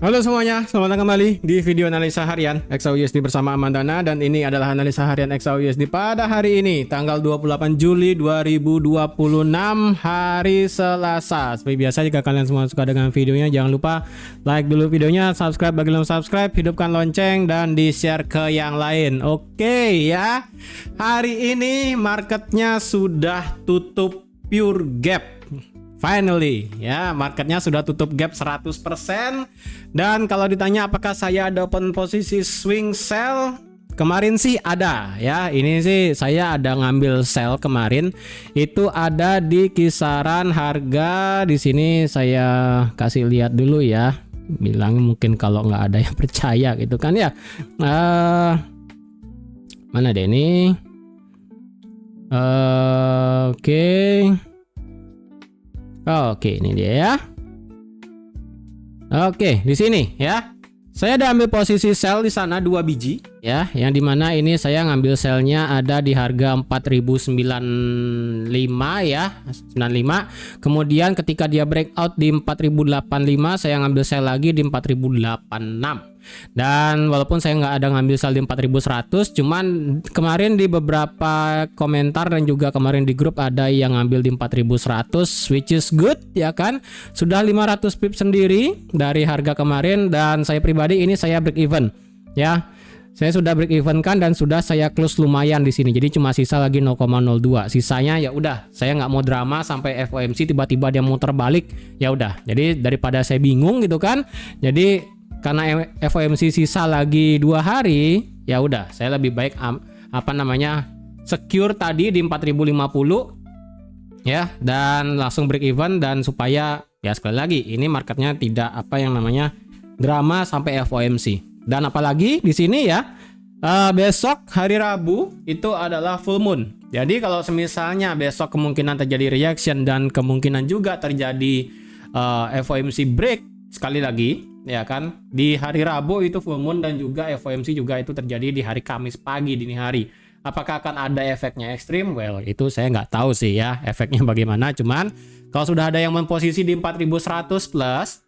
Halo semuanya, selamat datang kembali di video analisa harian XAUUSD bersama Amandana. Dan ini adalah analisa harian XAUUSD pada hari ini, tanggal 28 Juli 2026, hari Selasa. Seperti biasa, jika kalian semua suka dengan videonya, jangan lupa like dulu videonya, subscribe bagi belum subscribe, hidupkan lonceng, dan di-share ke yang lain. Oke ya, hari ini marketnya sudah tutup pure gap. Finally, ya, marketnya sudah tutup gap 100%. Dan kalau ditanya apakah saya ada open posisi swing sell, kemarin sih ada ya. Ini sih saya ada ngambil sell kemarin. Itu ada di kisaran harga di sini, saya kasih lihat dulu ya. Bilang mungkin kalau nggak ada yang percaya gitu kan ya. Mana deh ini? Oke, ini dia ya. Oke, di sini ya. Saya ada ambil posisi sell di sana 2 biji ya, yang dimana ini saya ngambil sellnya ada di harga 4095 ya, 95. Kemudian ketika dia breakout di 4085, saya ngambil sell lagi di 4086. Dan walaupun saya nggak ada ngambil sell di 4100, cuman kemarin di beberapa komentar dan juga kemarin di grup ada yang ngambil di 4100, which is good ya kan. Sudah 500 pips sendiri dari harga kemarin, dan saya pribadi ini saya break even ya. Saya sudah break even kan, dan sudah saya close lumayan di sini. Jadi cuma sisa lagi 0,02. Sisanya ya udah, saya nggak mau drama sampai FOMC tiba-tiba dia muter balik. Ya udah. Jadi daripada saya bingung gitu kan. Jadi karena FOMC sisa lagi 2 hari, ya udah, saya lebih baik secure tadi di 4050 ya, dan langsung break even, dan supaya ya sekali lagi ini marketnya tidak drama sampai FOMC. Dan apalagi di sini ya, besok hari Rabu itu adalah full moon. Jadi kalau semisalnya besok kemungkinan terjadi reaction dan kemungkinan juga terjadi FOMC break sekali lagi ya kan, di hari Rabu itu full moon, dan juga FOMC juga itu terjadi di hari Kamis pagi dini hari. Apakah akan ada efeknya ekstrim? Well, itu saya nggak tahu sih ya efeknya bagaimana. Cuman kalau sudah ada yang memposisi di 4100 plus,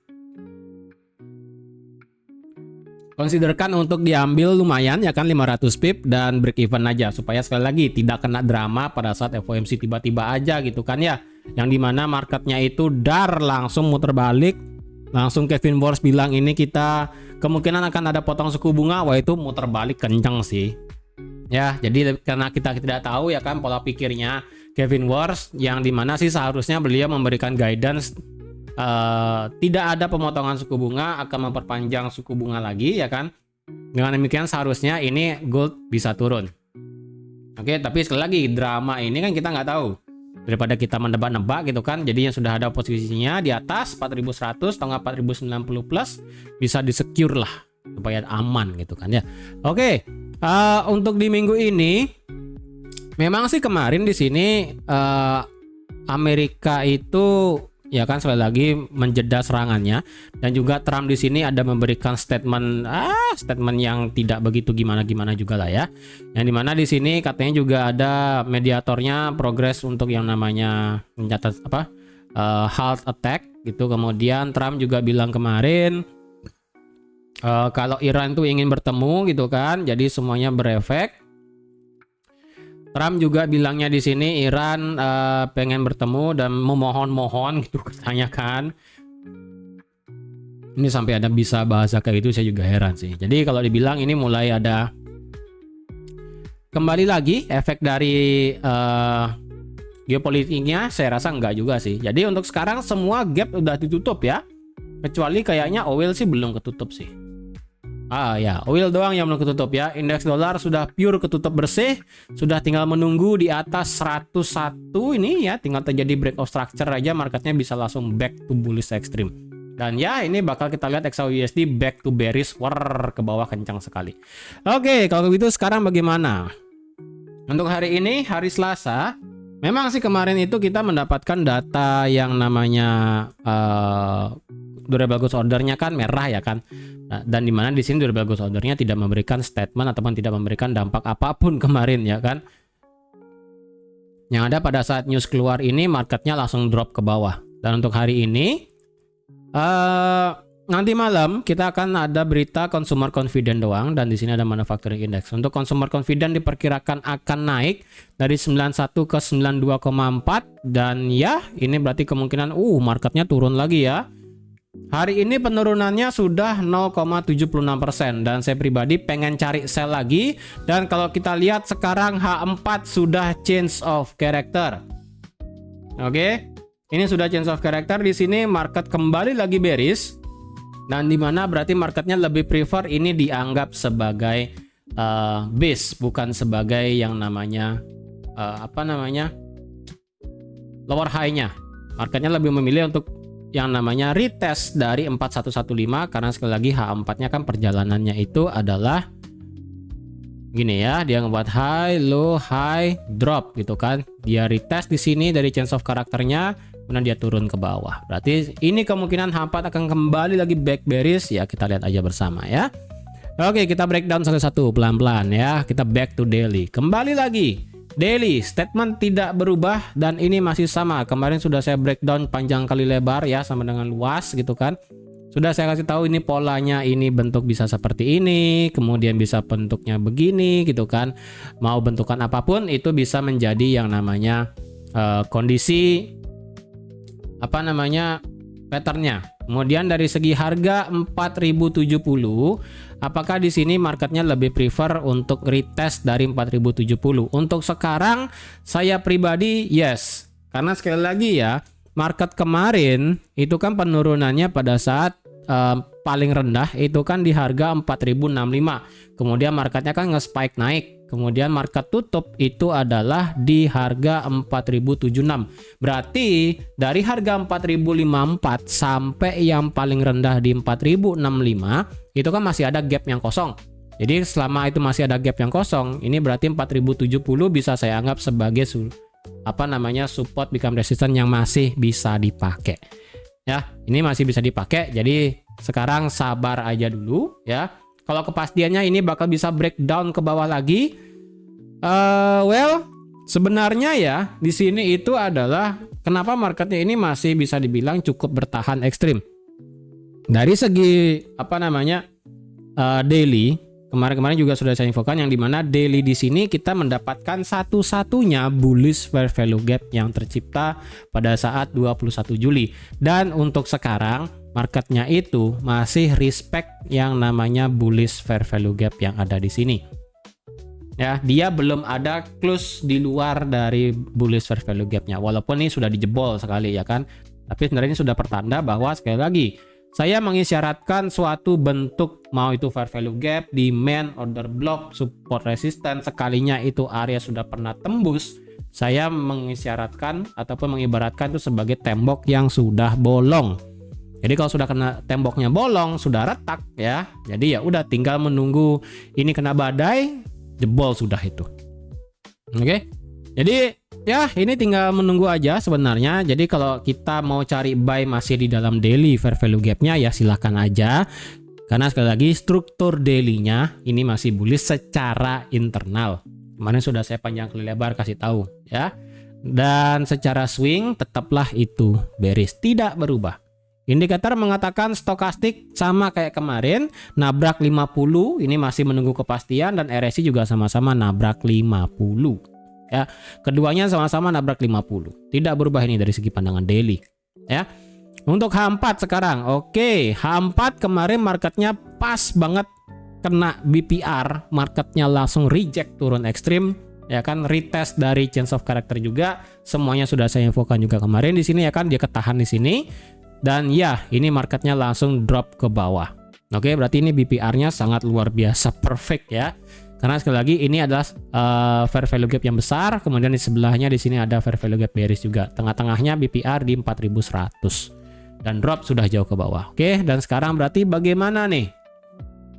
considerkan untuk diambil lumayan ya kan, 500 pip dan break even aja, supaya sekali lagi tidak kena drama pada saat FOMC tiba-tiba aja gitu kan ya, yang dimana marketnya itu langsung muter balik. Langsung Kevin Wars bilang ini kita kemungkinan akan ada potong suku bunga. Wah, itu muter balik kenceng sih ya. Jadi karena kita tidak tahu ya kan pola pikirnya Kevin Wars, yang dimana sih seharusnya beliau memberikan guidance tidak ada pemotongan suku bunga, akan memperpanjang suku bunga lagi ya kan. Dengan demikian seharusnya ini gold bisa turun. Oke, tapi sekali lagi drama ini kan kita nggak tahu. Daripada kita menebak-nebak gitu kan, jadi yang sudah ada posisinya di atas 4100 atau 4090 plus bisa di-secure lah supaya aman gitu kan ya. Oke, untuk di minggu ini memang sih kemarin di sini Amerika itu ya kan sekali lagi menjeda serangannya, dan juga Trump di sini ada memberikan statement yang tidak begitu gimana juga lah ya. Yang dimana di sini katanya juga ada mediatornya progres untuk yang namanya mencatat halt attack gitu. Kemudian Trump juga bilang kemarin kalau Iran tuh ingin bertemu gitu kan, jadi semuanya berefek. Trump juga bilangnya di sini Iran pengen bertemu dan memohon-mohon gitu katanya kan. Ini sampai ada bisa bahasa kayak gitu, saya juga heran sih. Jadi kalau dibilang ini mulai ada kembali lagi efek dari geopolitiknya, saya rasa enggak juga sih. Jadi untuk sekarang semua gap udah ditutup ya. Kecuali kayaknya oil sih belum ketutup sih. Ya, oil doang yang belum ketutup ya. Indeks dolar sudah pure ketutup bersih, sudah tinggal menunggu di atas 101 ini ya, tinggal terjadi breakout structure aja, marketnya bisa langsung back to bullish extreme. Dan ya, ini bakal kita lihat XAUUSD back to bearish ke bawah kencang sekali. Oke, kalau begitu sekarang bagaimana? Untuk hari ini, hari Selasa, memang sih kemarin itu kita mendapatkan data yang namanya durable goods ordernya kan merah ya kan. Dan dimana di sini durable goods ordernya tidak memberikan statement ataupun tidak memberikan dampak apapun kemarin ya kan. Yang ada pada saat news keluar ini marketnya langsung drop ke bawah. Dan untuk hari ini nanti malam kita akan ada berita consumer confidence doang, dan di sini ada manufacturing index. Untuk consumer confidence diperkirakan akan naik dari 91 ke 92,4, dan ya ini berarti kemungkinan marketnya turun lagi ya. Hari ini penurunannya sudah 0,76%, dan saya pribadi pengen cari sell lagi. Dan kalau kita lihat sekarang H4 sudah change of character. Oke. Ini sudah change of character. Di sini market kembali lagi bearish, dan dimana berarti marketnya lebih prefer ini dianggap sebagai base, bukan sebagai yang namanya lower high-nya. Marketnya lebih memilih untuk yang namanya retest dari 4115, karena sekali lagi H4-nya kan perjalanannya itu adalah gini ya, dia ngebuat high, low, high, drop gitu kan. Dia retest di sini dari change of karakternya, kemudian dia turun ke bawah. Berarti ini kemungkinan H4 akan kembali lagi back bearish ya, kita lihat aja bersama ya. Oke, kita breakdown satu-satu pelan-pelan ya. Kita back to daily. Kembali lagi. Daily statement tidak berubah dan ini masih sama. Kemarin sudah saya breakdown panjang kali lebar ya, sama dengan luas gitu kan. Sudah saya kasih tahu ini polanya, ini bentuk bisa seperti ini, kemudian bisa bentuknya begini gitu kan. Mau bentukan apapun itu bisa menjadi yang namanya kondisi patternnya. Kemudian dari segi harga 4070, apakah di sini marketnya lebih prefer untuk retest dari 4070? Untuk sekarang saya pribadi yes. Karena sekali lagi ya, market kemarin itu kan penurunannya pada saat paling rendah itu kan di harga 4065. Kemudian marketnya kan nge-spike naik. Kemudian market tutup itu adalah di harga 4076. Berarti dari harga 4054 sampai yang paling rendah di 4065 itu kan masih ada gap yang kosong. Jadi selama itu masih ada gap yang kosong, ini berarti 4070 bisa saya anggap sebagai support become resistance yang masih bisa dipakai. Ya, ini masih bisa dipakai. Jadi sekarang sabar aja dulu ya. Kalau kepastiannya ini bakal bisa breakdown ke bawah lagi. Sebenarnya ya di sini itu adalah kenapa marketnya ini masih bisa dibilang cukup bertahan ekstrim. Dari segi daily, kemarin juga sudah saya infokan yang dimana daily di sini kita mendapatkan satu-satunya bullish fair value gap yang tercipta pada saat 21 Juli. Dan untuk sekarang marketnya itu masih respect yang namanya bullish fair value gap yang ada di sini. Ya, dia belum ada close di luar dari bullish fair value gapnya. Walaupun ini sudah dijebol sekali ya kan. Tapi sebenarnya ini sudah pertanda bahwa sekali lagi saya mengisyaratkan suatu bentuk, mau itu fair value gap, demand, order block, support resistance, sekalinya itu area sudah pernah tembus, saya mengisyaratkan ataupun mengibaratkan itu sebagai tembok yang sudah bolong. Jadi kalau sudah kena temboknya bolong, sudah retak ya. Jadi ya udah tinggal menunggu ini kena badai, jebol sudah itu. Oke. Jadi ya ini tinggal menunggu aja sebenarnya. Jadi kalau kita mau cari buy masih di dalam daily fair value gapnya ya silahkan aja. Karena sekali lagi struktur daily-nya ini masih bullish secara internal. Kemarin sudah saya panjang kali lebar kasih tahu ya. Dan secara swing tetaplah itu bearish, tidak berubah. Indikator mengatakan stokastik sama kayak kemarin, nabrak 50, ini masih menunggu kepastian, dan RSI juga sama-sama nabrak 50. Ya, keduanya sama-sama nabrak 50. Tidak berubah ini dari segi pandangan daily. Ya. Untuk H4 sekarang, oke, H4 kemarin marketnya pas banget kena BPR, marketnya langsung reject turun ekstrim. Ya kan, retest dari change of character juga, semuanya sudah saya infokan juga kemarin di sini ya kan, dia ketahan di sini. Dan ya, ini marketnya langsung drop ke bawah. Oke, berarti ini BPR-nya sangat luar biasa perfect ya. Karena sekali lagi ini adalah fair value gap yang besar, kemudian di sebelahnya di sini ada fair value gap bearish juga. Tengah-tengahnya BPR di 4100 dan drop sudah jauh ke bawah. Oke, dan sekarang berarti bagaimana nih?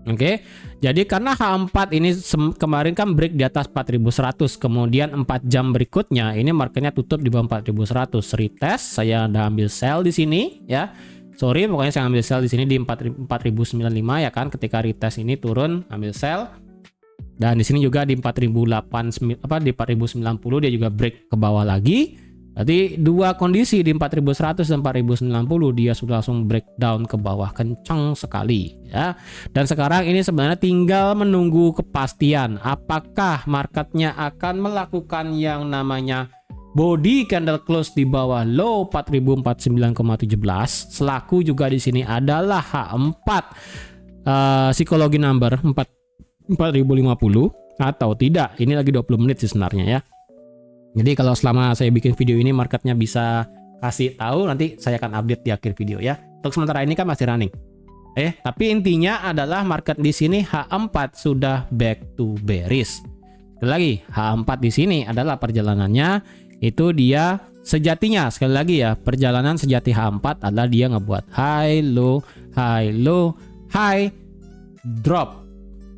Oke. Jadi karena H4 ini kemarin kan break di atas 4100, kemudian 4 jam berikutnya ini marketnya tutup di bawah 4100, retest, saya udah ambil sell di sini ya. Sorry, pokoknya saya ambil sell di sini di 4095 ya kan, ketika retest ini turun ambil sell. Dan di sini juga di 4090 dia juga break ke bawah lagi. Berarti dua kondisi di 4100 dan 4090 dia sudah langsung breakdown ke bawah kencang sekali ya. Dan sekarang ini sebenarnya tinggal menunggu kepastian apakah marketnya akan melakukan yang namanya body candle close di bawah low 4049,17. Selaku juga di sini adalah H4 psikologi number 4050 atau tidak. Ini lagi 20 menit sih sebenarnya ya. Jadi kalau selama saya bikin video ini marketnya bisa kasih tahu, nanti saya akan update di akhir video ya. Untuk sementara ini kan masih running. Tapi intinya adalah market di sini H4 sudah back to bearish. Sekali lagi, H4 di sini adalah perjalanannya itu dia sejatinya, sekali lagi ya, perjalanan sejati H4 adalah dia ngebuat high low high drop.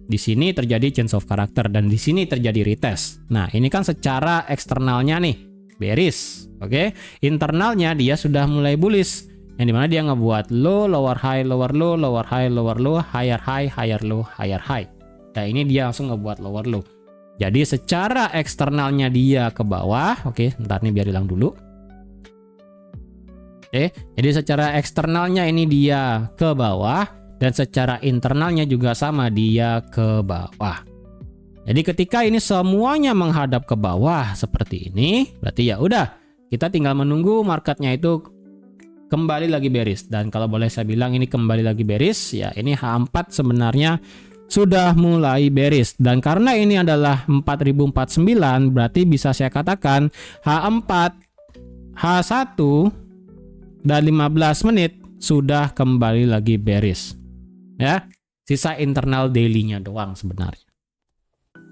Di sini terjadi change of character dan di sini terjadi retest. Nah, ini kan secara eksternalnya nih bearish, oke? Internalnya dia sudah mulai bullish. Yang dimana dia ngebuat low, lower high, lower low, lower high, lower low, higher high, higher low, higher high. Nah, ini dia langsung ngebuat lower low. Jadi secara eksternalnya dia ke bawah, oke, bentar nih biar hilang dulu. Jadi secara eksternalnya ini dia ke bawah. Dan secara internalnya juga sama, dia ke bawah. Jadi ketika ini semuanya menghadap ke bawah seperti ini, berarti ya udah, kita tinggal menunggu marketnya itu kembali lagi bearish. Dan kalau boleh saya bilang ini kembali lagi bearish, ya ini H4 sebenarnya sudah mulai bearish. Dan karena ini adalah 4049, berarti bisa saya katakan H4, H1 dan 15 menit sudah kembali lagi bearish. Ya, sisa internal daily-nya doang sebenarnya.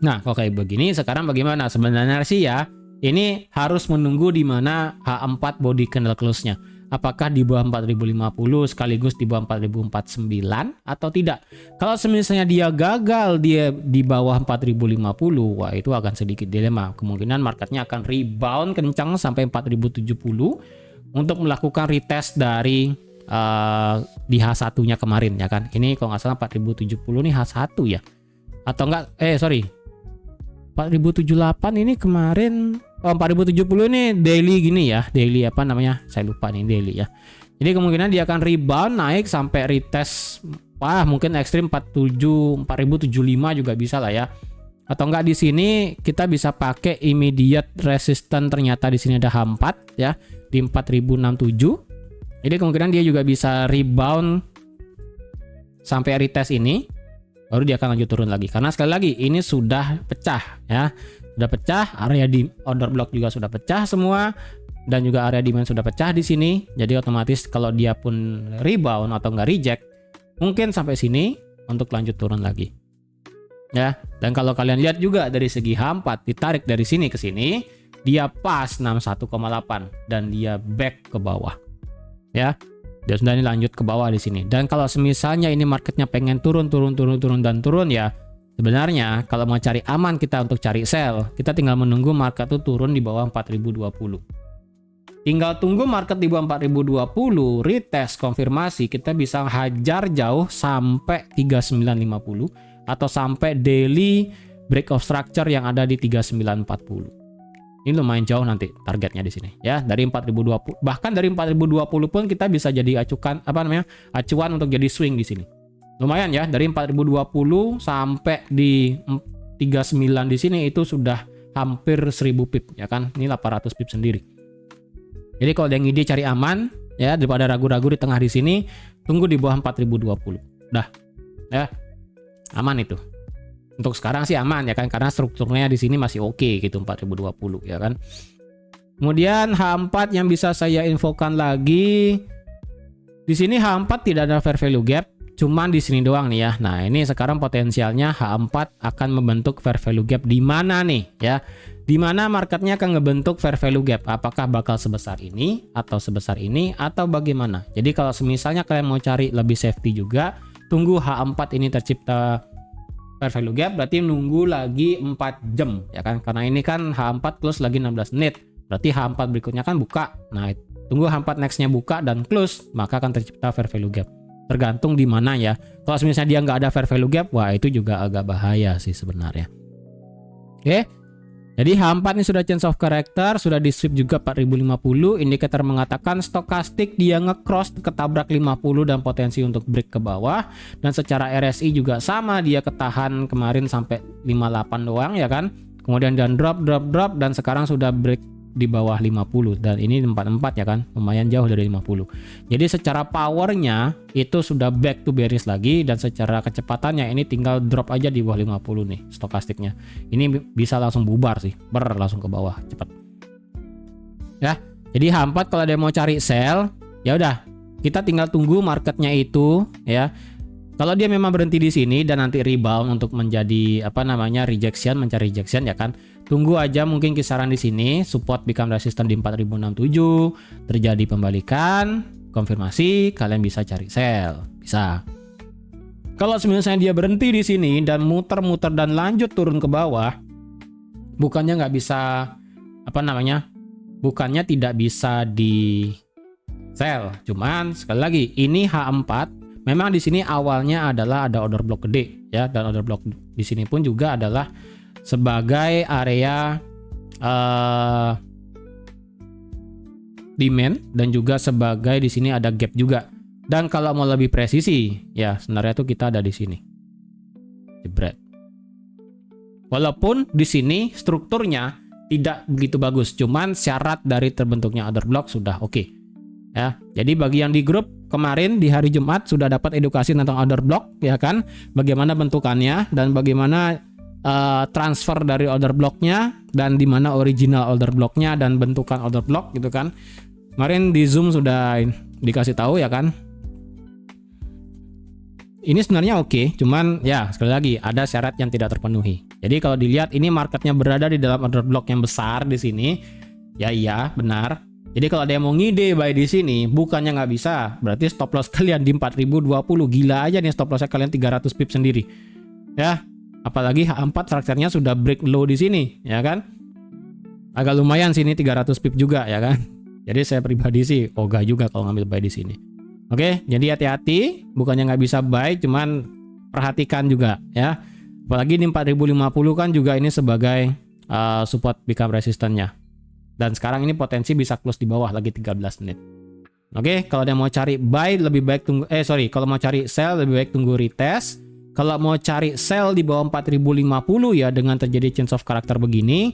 Nah, kalau kayak begini sekarang bagaimana? Sebenarnya sih ya, ini harus menunggu di mana H4 body candle close-nya. Apakah di bawah 4050 sekaligus di bawah 4049 atau tidak? Kalau misalnya dia gagal dia di bawah 4050, wah itu akan sedikit dilema. Kemungkinan marketnya akan rebound kencang sampai 4070 untuk melakukan retest dari di H1-nya kemarin ya kan. Ini kalau nggak salah 4070 nih H1 ya. Atau enggak 4078 ini kemarin 4070 ini daily gini ya. Daily apa namanya? Saya lupa nih daily ya. Jadi kemungkinan dia akan rebound naik sampai retest mungkin ekstrim 4075 juga bisa lah ya. Atau enggak di sini kita bisa pakai immediate resistance, ternyata di sini ada H4 ya di 4067. Jadi kemungkinan dia juga bisa rebound sampai retest ini, baru dia akan lanjut turun lagi. Karena sekali lagi ini sudah pecah ya, sudah pecah, area di order block juga sudah pecah semua, dan juga area demand sudah pecah di sini. Jadi otomatis kalau dia pun rebound atau nggak reject, mungkin sampai sini untuk lanjut turun lagi. Ya, dan kalau kalian lihat juga dari segi H4 ditarik dari sini ke sini, dia pas 61,8 dan dia back ke bawah. Ya, dia sudah ini lanjut ke bawah di sini. Dan kalau semisalnya ini marketnya pengen turun ya, sebenarnya kalau mau cari aman kita untuk cari sell, kita tinggal menunggu market itu turun di bawah 4020. Tinggal tunggu market di bawah 4020, retest konfirmasi, kita bisa hajar jauh sampai 3950 atau sampai daily break of structure yang ada di 3940. Ini lumayan jauh nanti targetnya di sini ya, dari 4020, bahkan dari 4020 pun kita bisa jadi acuan untuk jadi swing di sini. Lumayan ya, dari 4020 sampai di 39 di sini itu sudah hampir 1000 pip ya kan. Ini 800 pip sendiri. Jadi kalau ada yang ide cari aman ya, daripada ragu-ragu di tengah di sini, tunggu di bawah 4020. Dah. Ya. Aman itu. Untuk sekarang sih aman ya kan, karena strukturnya di sini masih oke gitu 4020 ya kan. Kemudian H4 yang bisa saya infokan lagi, di sini H4 tidak ada fair value gap, cuman di sini doang nih ya. Nah, ini sekarang potensialnya H4 akan membentuk fair value gap di mana nih ya? Di mana marketnya akan ngebentuk fair value gap? Apakah bakal sebesar ini atau sebesar ini atau bagaimana? Jadi kalau misalnya kalian mau cari lebih safety juga, tunggu H4 ini tercipta fair value gap, berarti nunggu lagi 4 jam ya kan, karena ini kan H4 close lagi 16 menit, berarti H4 berikutnya kan buka. Nah, tunggu H4 nextnya buka dan close, maka akan tercipta fair value gap, tergantung di mana ya. Kalau misalnya dia nggak ada fair value gap, wah itu juga agak bahaya sih sebenarnya. Oke, Jadi H4 ini sudah change of character, sudah di sweep juga 4050. Indikator mengatakan stokastik dia nge-cross ketabrak 50 dan potensi untuk break ke bawah. Dan secara RSI juga sama, dia ketahan kemarin sampai 58 doang ya kan. Kemudian dan drop dan sekarang sudah break di bawah 50 dan ini 44 ya kan, lumayan jauh dari 50. Jadi secara powernya itu sudah back to bearish lagi, dan secara kecepatannya ini tinggal drop aja di bawah 50 nih stokastiknya. Ini bisa langsung bubar sih, langsung ke bawah cepat. Ya, jadi H4 kalau ada yang mau cari sell, ya udah kita tinggal tunggu marketnya itu ya. Kalau dia memang berhenti di sini dan nanti rebound untuk menjadi rejection, mencari rejection ya kan. Tunggu aja mungkin kisaran di sini, support become resistance di 4067, terjadi pembalikan, konfirmasi, kalian bisa cari sell, bisa. Kalau misalnya dia berhenti di sini dan muter-muter dan lanjut turun ke bawah, bukannya nggak bisa bukannya tidak bisa di sell, cuman sekali lagi ini H4. Memang di sini awalnya adalah ada order block gede ya, dan order block di sini pun juga adalah sebagai area demand, dan juga sebagai di sini ada gap juga. Dan kalau mau lebih presisi ya sebenarnya tuh kita ada di sini. Jebret. Walaupun di sini strukturnya tidak begitu bagus, cuman syarat dari terbentuknya order block sudah oke. Ya, jadi bagi yang di grup kemarin di hari Jumat sudah dapat edukasi tentang order block ya kan, bagaimana bentukannya dan bagaimana transfer dari order blocknya, dan di mana original order blocknya dan bentukan order block gitu kan. Kemarin di Zoom sudah dikasih tahu ya kan. Ini sebenarnya oke, cuman ya sekali lagi ada syarat yang tidak terpenuhi. Jadi kalau dilihat ini marketnya berada di dalam order block yang besar di sini, ya iya benar. Jadi kalau ada yang mau ngide buy di sini, bukannya nggak bisa, berarti stop loss kalian di 4020. Gila aja nih stop lossnya kalian 300 pip sendiri. Ya, apalagi H4 strukturnya sudah break low di sini, ya kan? Agak lumayan sini 300 pip juga ya kan. Jadi saya pribadi sih ogah juga kalau ngambil buy di sini. Oke, jadi hati-hati, bukannya nggak bisa buy, cuman perhatikan juga ya. Apalagi di 4050 kan juga ini sebagai support become resistance-nya. Dan sekarang ini potensi bisa close di bawah lagi 13 menit. Oke, kalau dia mau cari buy lebih baik tunggu kalau mau cari sell lebih baik tunggu retest. Kalau mau cari sell di bawah 4050 ya dengan terjadi change of character begini.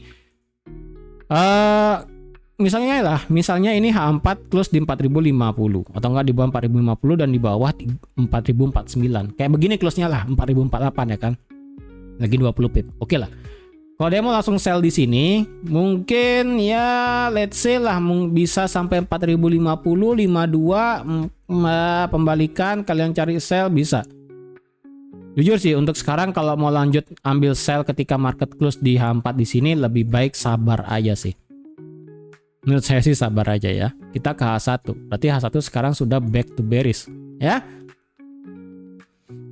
Misalnya ini H4 close di 4050 atau enggak di bawah 4050 dan di bawah 4049. Kayak begini close-nya lah 4048 ya kan. Lagi 20 pip. Oke lah. Kalau dia mau langsung sell di sini, mungkin ya let's say lah bisa sampai 4050, 52 pembalikan, kalian cari sell bisa. Jujur sih untuk sekarang kalau mau lanjut ambil sell ketika market close di H4 di sini lebih baik sabar aja sih. Menurut saya sih sabar aja ya. Kita ke H1. Berarti H1 sekarang sudah back to bearish ya.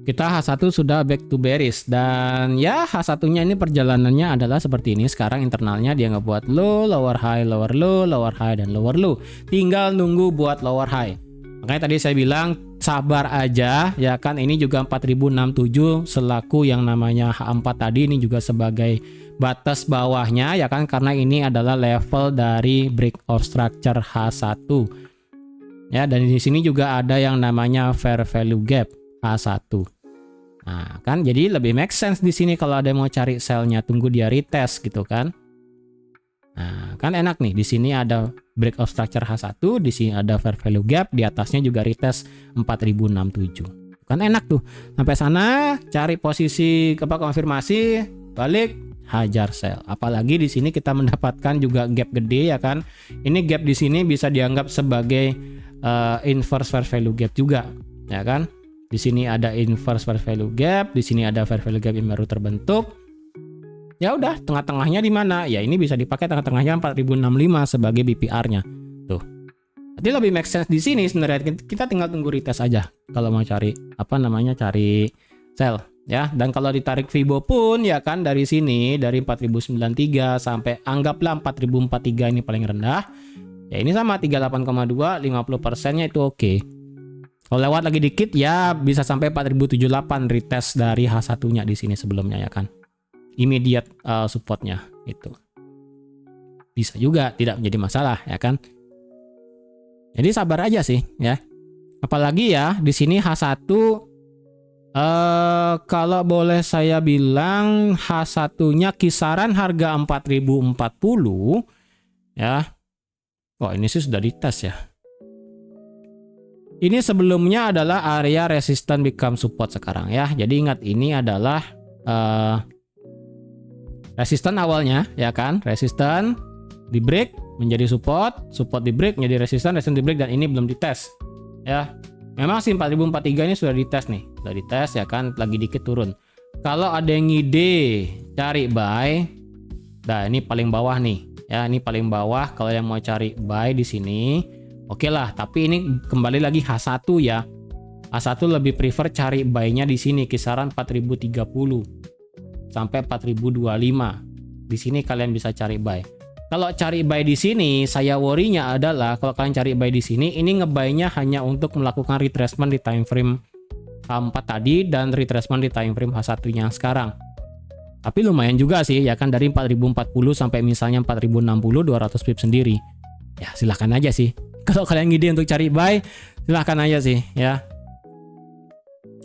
Kita H1 sudah back to bearish, dan ya H1-nya ini perjalanannya adalah seperti ini. Sekarang internalnya dia ngebuat low, lower high, lower low, lower high, dan lower low. Tinggal nunggu buat lower high. Makanya tadi saya bilang sabar aja ya kan. Ini juga 4067 selaku yang namanya H4 tadi, ini juga sebagai batas bawahnya ya kan, karena ini adalah level dari break of structure H1. Ya, dan di sini juga ada yang namanya fair value gap H1. Nah, kan jadi lebih make sense di sini kalau ada yang mau cari sell-nya, tunggu dia retest gitu kan. Nah, kan enak nih. Di sini ada break of structure H1, di sini ada fair value gap, di atasnya juga retest 4067. Kan enak tuh. Sampai sana cari posisi konfirmasi, balik, hajar sell. Apalagi di sini kita mendapatkan juga gap gede ya kan. Ini gap di sini bisa dianggap sebagai inverse fair value gap juga, ya kan? Di sini ada inverse fair value gap, di sini ada fair value gap yang baru terbentuk. Ya udah, tengah-tengahnya di mana? Ya ini bisa dipakai tengah-tengahnya 4065 sebagai BPR-nya. Tuh. Jadi lebih make sense di sini sebenarnya. Kita tinggal tunggu retest aja kalau mau cari cari sell ya. Dan kalau ditarik Fibo pun ya kan dari sini dari 4093 sampai anggaplah 4043 ini paling rendah. Ya ini sama 38,2, 50%-nya itu oke. Kalau lewat lagi dikit ya bisa sampai 4078 retest dari H1-nya di sini sebelumnya ya kan. Immediate supportnya itu. bisa juga, tidak menjadi masalah ya kan. Jadi sabar aja sih ya. Apalagi ya di sini H1 kalau boleh saya bilang H1-nya kisaran harga 4040 ya. Wah, ini sih sudah dites ya. Ini sebelumnya adalah area resistance become support sekarang ya. Jadi ingat ini adalah resistance awalnya ya kan. Resistance di break menjadi support, support di break menjadi resistance, resistance di break, dan ini belum dites ya. Memang sih 4043 ini sudah dites nih. Sudah dites ya kan, lagi dikit turun. Kalau ada yang ngide cari buy, nah ini paling bawah nih. Ya, ini paling bawah kalau yang mau cari buy di sini. Oke lah, tapi ini kembali lagi H1 ya. H1 lebih prefer cari buy-nya di sini kisaran 4030 sampai 4025. Di sini kalian bisa cari buy. Kalau cari buy di sini, saya worry-nya adalah kalau kalian cari buy di sini, ini nge-buy-nya hanya untuk melakukan retracement di time frame H4 tadi dan retracement di time frame H1-nya sekarang. Tapi lumayan juga sih ya kan, dari 4040 sampai misalnya 4060 200 pip sendiri. Ya silahkan aja sih. Kalau kalian ngide untuk cari buy, silahkan aja sih ya.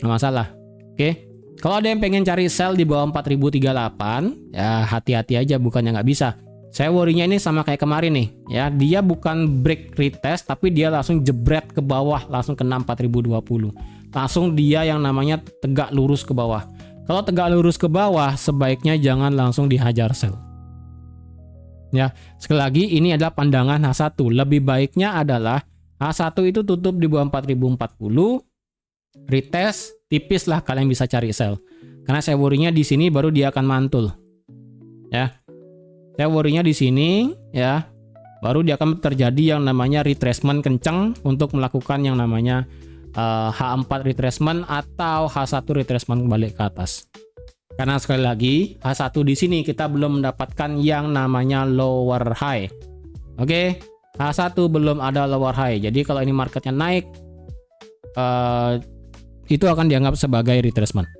Nggak masalah. Oke. Kalau ada yang pengen cari sell di bawah 4038, ya hati-hati aja, bukannya nggak bisa. Saya worry-nya ini sama kayak kemarin nih ya. Dia bukan break retest tapi dia langsung jebret ke bawah, langsung kena 4020. Langsung dia yang namanya tegak lurus ke bawah. Kalau tegak lurus ke bawah, sebaiknya jangan langsung dihajar sell. Ya, sekali lagi ini adalah pandangan H1. Lebih baiknya adalah H1 itu tutup di bawah 4040, retest, tipis lah kalian bisa cari sell. Karena saya worry-nya di sini baru dia akan mantul. Ya. Saya worry-nya di sini ya, baru dia akan terjadi yang namanya retracement kencang untuk melakukan yang namanya H4 retracement atau H1 retracement kembali ke atas. Karena sekali lagi H1 di sini kita belum mendapatkan yang namanya lower high. Oke, H1 belum ada lower high. Jadi kalau ini marketnya naik, itu akan dianggap sebagai retracement.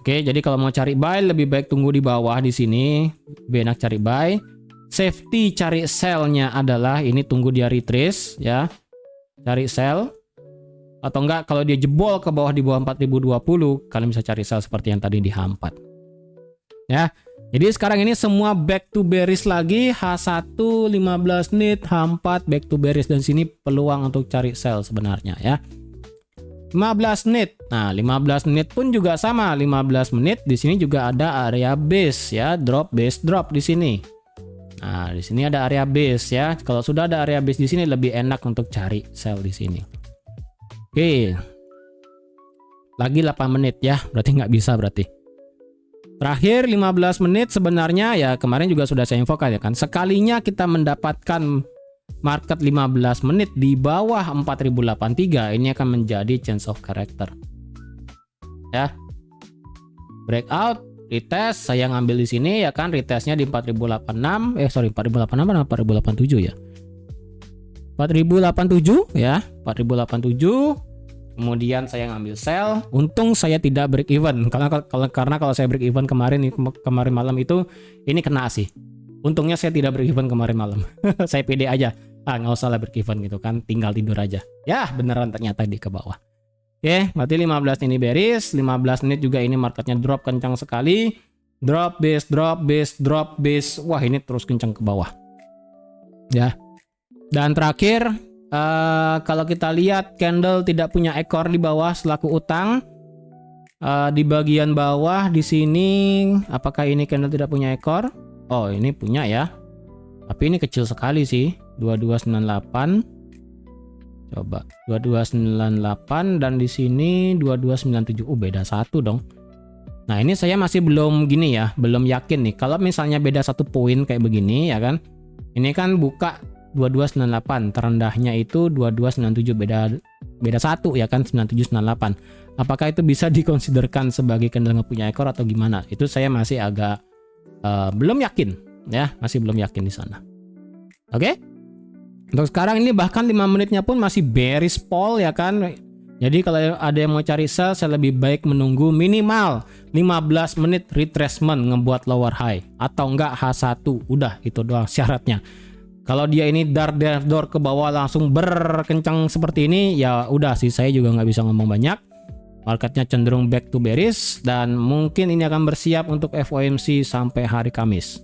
Oke, jadi kalau mau cari buy lebih baik tunggu di bawah di sini, lebih enak cari buy. Safety cari sell-nya adalah ini tunggu dia retrace ya. Cari sell. Atau enggak kalau dia jebol ke bawah di bawah 4020, kalian bisa cari sell seperti yang tadi di H4. Ya. Jadi sekarang ini semua back to bearish lagi, H1 15 menit, H4 back to bearish, dan sini peluang untuk cari sell sebenarnya ya. 15 menit. Nah, 15 menit pun juga sama. 15 menit di sini juga ada area base ya, drop base drop di sini. Nah, di sini ada area base ya. Kalau sudah ada area base di sini lebih enak untuk cari sell di sini. Oke. Lagi 8 menit ya, berarti nggak bisa berarti. Terakhir 15 menit sebenarnya ya kemarin juga sudah saya infokan ya kan. Sekalinya kita mendapatkan market 15 menit di bawah 4083, ini akan menjadi change of character. Ya. Breakout, retest, saya ngambil di sini ya kan, retestnya di 4086, 4086 atau 4087 ya. 4087 ya, 4087. Kemudian saya ngambil sell. Untung saya tidak break even karena kalau saya break even kemarin malam itu ini kena sih. Untungnya saya tidak break even kemarin malam. Saya pede aja. Nggak usah lah break even gitu kan, tinggal tidur aja. Ya, beneran ternyata di ke bawah. Oke, berarti 15 ini bearish, 15 menit juga ini marketnya drop kencang sekali. Drop base, drop base, drop base. Wah, ini terus kencang ke bawah. Ya. Dan terakhir, kalau kita lihat candle tidak punya ekor di bawah selaku utang. Di bagian bawah di sini, apakah ini candle tidak punya ekor? Oh, ini punya ya. Tapi ini kecil sekali sih, 2298. Coba 2298 dan di sini 2297. Beda satu dong. Nah, ini saya masih belum gini ya, belum yakin nih. Kalau misalnya beda 1 poin kayak begini ya kan. Ini kan buka 2298, terendahnya itu 2297, beda 1 ya kan, 9798. Apakah itu bisa dikonsiderkan sebagai candle nggak punya ekor atau gimana? Itu saya masih agak belum yakin ya, masih belum yakin di sana. Oke? Untuk sekarang ini bahkan 5 menitnya pun masih bearish fall ya kan. Jadi kalau ada yang mau cari sell, saya lebih baik menunggu minimal 15 menit retracement ngebuat lower high atau enggak H1. Udah itu doang syaratnya. Kalau dia ini door ke bawah langsung berkencang seperti ini, ya udah sih, saya juga nggak bisa ngomong banyak. Marketnya cenderung back to bearish dan mungkin ini akan bersiap untuk FOMC sampai hari Kamis.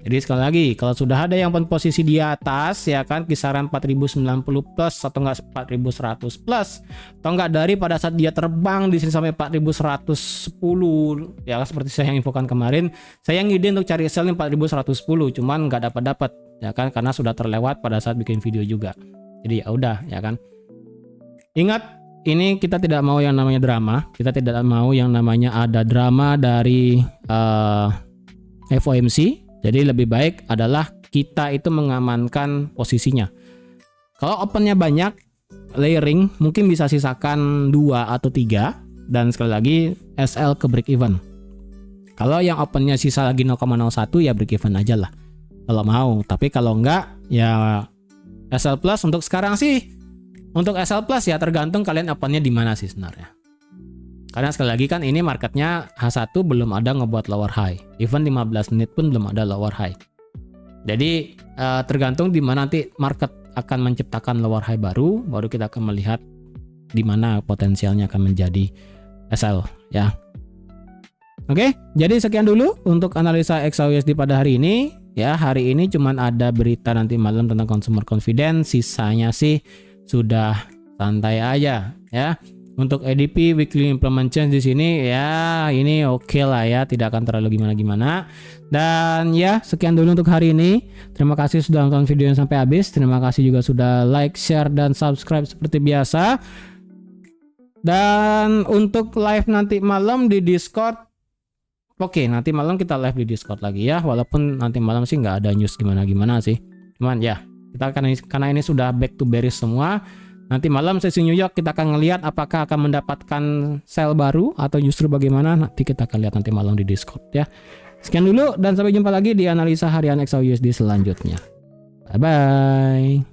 Jadi sekali lagi, kalau sudah ada yang posisi di atas, ya kan, kisaran 4090 plus atau enggak 4100 plus, atau enggak dari pada saat dia terbang di sini sampai 4110, ya seperti saya yang infokan kemarin, saya ngide untuk cari sell 4110, cuman nggak dapat, ya kan, karena sudah terlewat pada saat bikin video juga. Jadi ya udah, ya kan. Ingat, ini kita tidak mau yang namanya drama, kita tidak mau yang namanya ada drama dari FOMC. Jadi lebih baik adalah kita itu mengamankan posisinya. Kalau opennya banyak, layering mungkin bisa sisakan 2 atau 3, dan sekali lagi SL ke break even. Kalau yang opennya sisa lagi 0,01 ya break even aja lah kalau mau. Tapi kalau enggak ya SL plus untuk sekarang sih. Untuk SL plus ya tergantung kalian opennya di mana sih sebenarnya. Karena sekali lagi kan ini marketnya H1 belum ada ngebuat lower high. Even 15 menit pun belum ada lower high. Jadi tergantung di mana nanti market akan menciptakan lower high baru kita akan melihat di mana potensialnya akan menjadi SL ya. Oke, jadi sekian dulu untuk analisa XAUSD pada hari ini. Ya, hari ini cuman ada berita nanti malam tentang consumer confidence, sisanya sih sudah santai aja ya. Untuk ADP weekly implement change di sini ya ini oke lah ya, tidak akan terlalu gimana-gimana. Dan ya sekian dulu untuk hari ini. Terima kasih sudah nonton videonya sampai habis. Terima kasih juga sudah like, share dan subscribe seperti biasa. Dan untuk live nanti malam di Discord, oke, nanti malam kita live di Discord lagi ya. Walaupun nanti malam sih nggak ada news gimana-gimana sih. Cuman ya kita karena ini sudah back to bearish semua. Nanti malam sesi New York kita akan ngelihat apakah akan mendapatkan sell baru atau justru bagaimana. Nanti kita akan lihat nanti malam di Discord ya. Sekian dulu dan sampai jumpa lagi di analisa harian XAUSD selanjutnya. Bye bye.